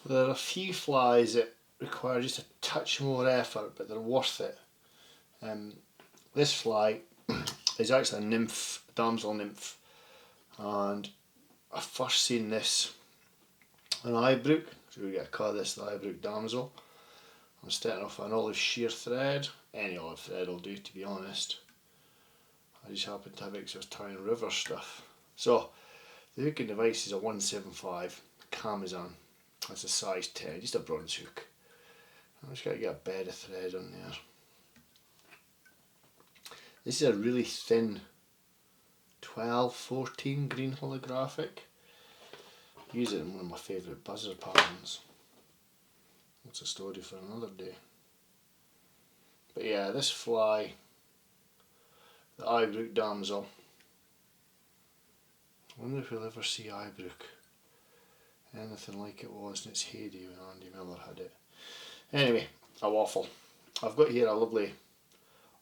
There are a few flies that require just a touch more effort, but they're worth it. This fly is actually a nymph, a damsel nymph, and I first seen this on Ibrook, so we get to call this the Ibrook damsel. I'm starting off an olive sheer thread, any olive thread will do, to be honest. I just happen to have extra Tyne River stuff. So the hooking device is a 175 Camazan. That's a size 10, just a bronze hook. I'm just going to get a bed of thread on there. This is a really thin 12-14 green holographic. I use it in one of my favourite buzzer patterns. That's a story for another day. But yeah, this fly, the Ibrook damsel. I wonder if we'll ever see Ibrook anything like it was in its heyday when Andy Miller had it. Anyway, a waffle. I've got here a lovely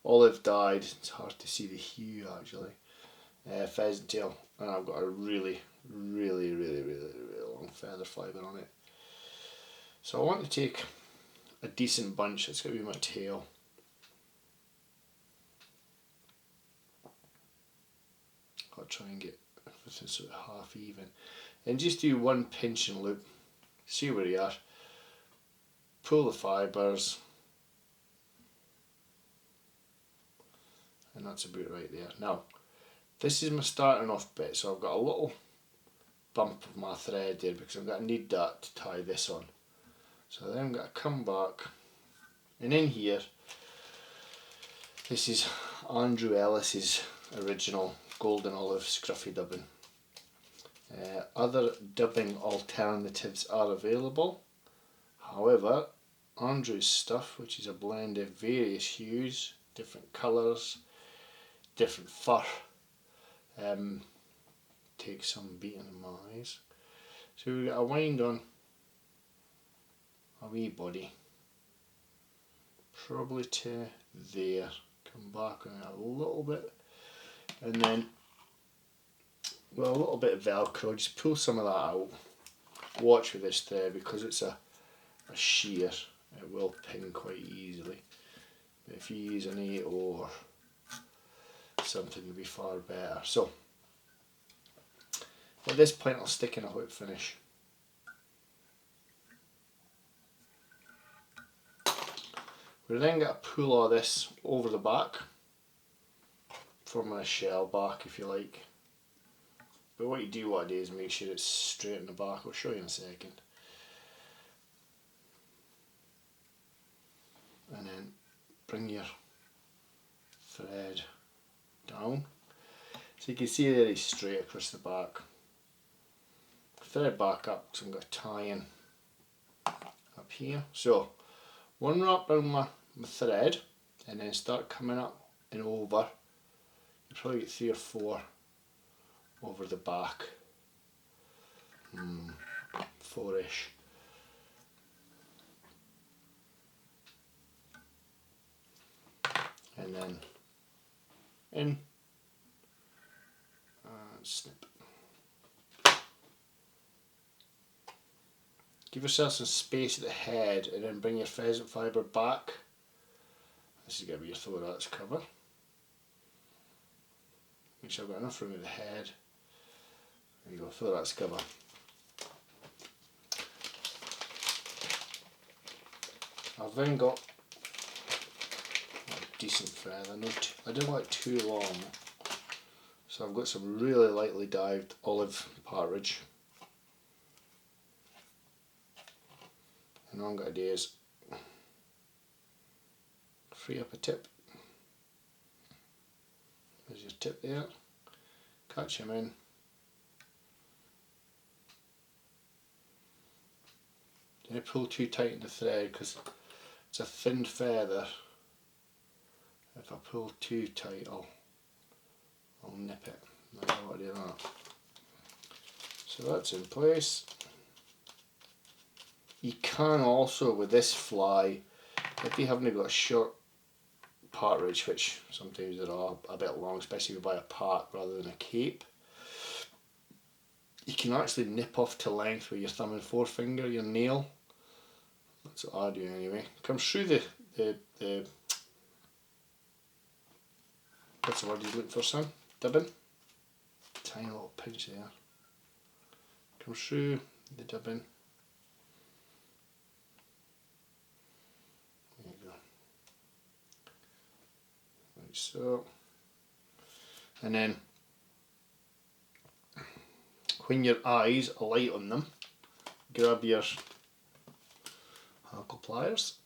olive dyed, it's hard to see the hue actually, pheasant tail, and I've got a really long feather fibre on it. So I want to take a decent bunch. It's going to be my tail. I'll try and get everything sort of half even, and just do one pinch and loop, see where you are, pull the fibres, and that's about right there. Now this is my starting off bit, so I've got a little bump of my thread there because I'm going to need that to tie this on. So then I'm going to come back, and in here, this is Andrew Ellis's original golden olive scruffy dubbing. Other dubbing alternatives are available. However, Andrew's stuff, which is a blend of various hues, different colours, different fur, takes some beating in my eyes. So we've got a wind on a wee body, probably to there, come back on it a little bit, and then, well, a little bit of velcro, just pull some of that out. Watch with this thread because it's a shear, it will pin quite easily, but if you use an 8 or something will be far better. So at this point I'll stick in a whip finish. We're then going to pull all this over the back, forming a shell back if you like. But what you do want to do is make sure it's straight in the back. I'll show you in a second. And then bring your thread down. So you can see there he's straight across the back. Thread back up, so I'm going to tie in up here. So one wrap around my thread and then start coming up and over. You probably get 3 or 4 over the back, 4ish. And then in and snip. Give yourself some space at the head and then bring your pheasant fibre back. This is going to be your thorax cover. Make sure I've got enough room at the head. There you go, thorax cover. I've then got a decent thread. I don't like too long, so I've got some really lightly dyed olive partridge. And all I'm going to do is free up a tip. There's your tip there. Catch him in. Don't pull too tight in the thread because it's a thin feather. If I pull too tight, I'll nip it. I don't want to do that. So that's in place. You can also, with this fly, if you haven't got a short partridge, which sometimes they're a bit long, especially if you buy a pack rather than a cape. You can actually nip off to length with your thumb and forefinger, your nail. That's what I do anyway. Comes through the what's the word you look for, son? Dibbing. Tiny little pinch there. Comes through the dibbing. There you go. Like so. And then when your eyes alight on them, grab your hackle pliers.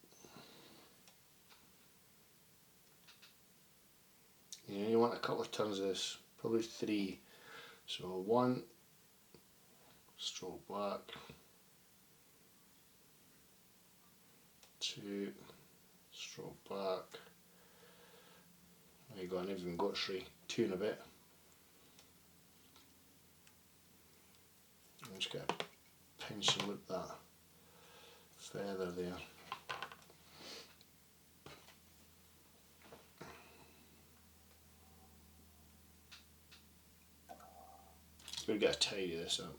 Yeah, you want a couple of turns of this, probably 3. So 1, stroke back, 2, stroke back. There you go, I never even got 3, 2 and a bit. I'm just going to pinch and loop that feather there. We've got to tidy this up.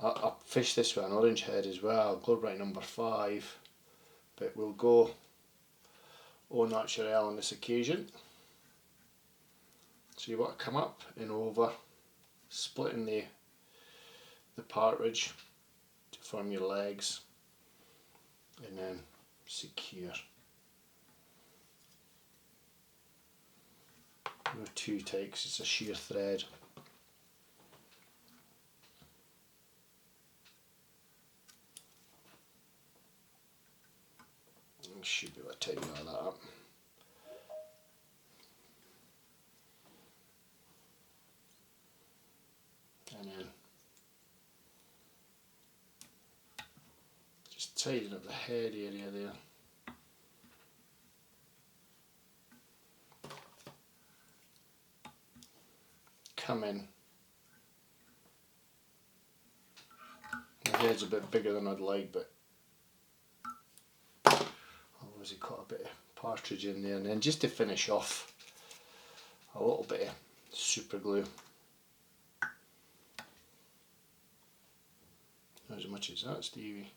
I'll fish this with an orange head as well, Globe number 5, but we'll go au naturel on this occasion. So you want to come up and over, splitting the partridge to form your legs, and then secure. No too tight because it's a sheer thread. I should be able to tighten all that up. And then just tighten up the head area there. Come in. The head's a bit bigger than I'd like, but I've obviously got a bit of partridge in there. And then just to finish off, a little bit of super glue. Not as much as that, Stevie.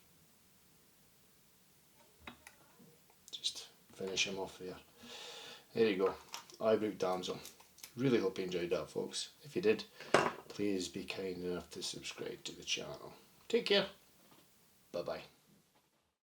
Just finish him off there. There you go, Eyebrook Damsel. Really hope you enjoyed that, folks. If you did, please be kind enough to subscribe to the channel. Take care. Bye bye.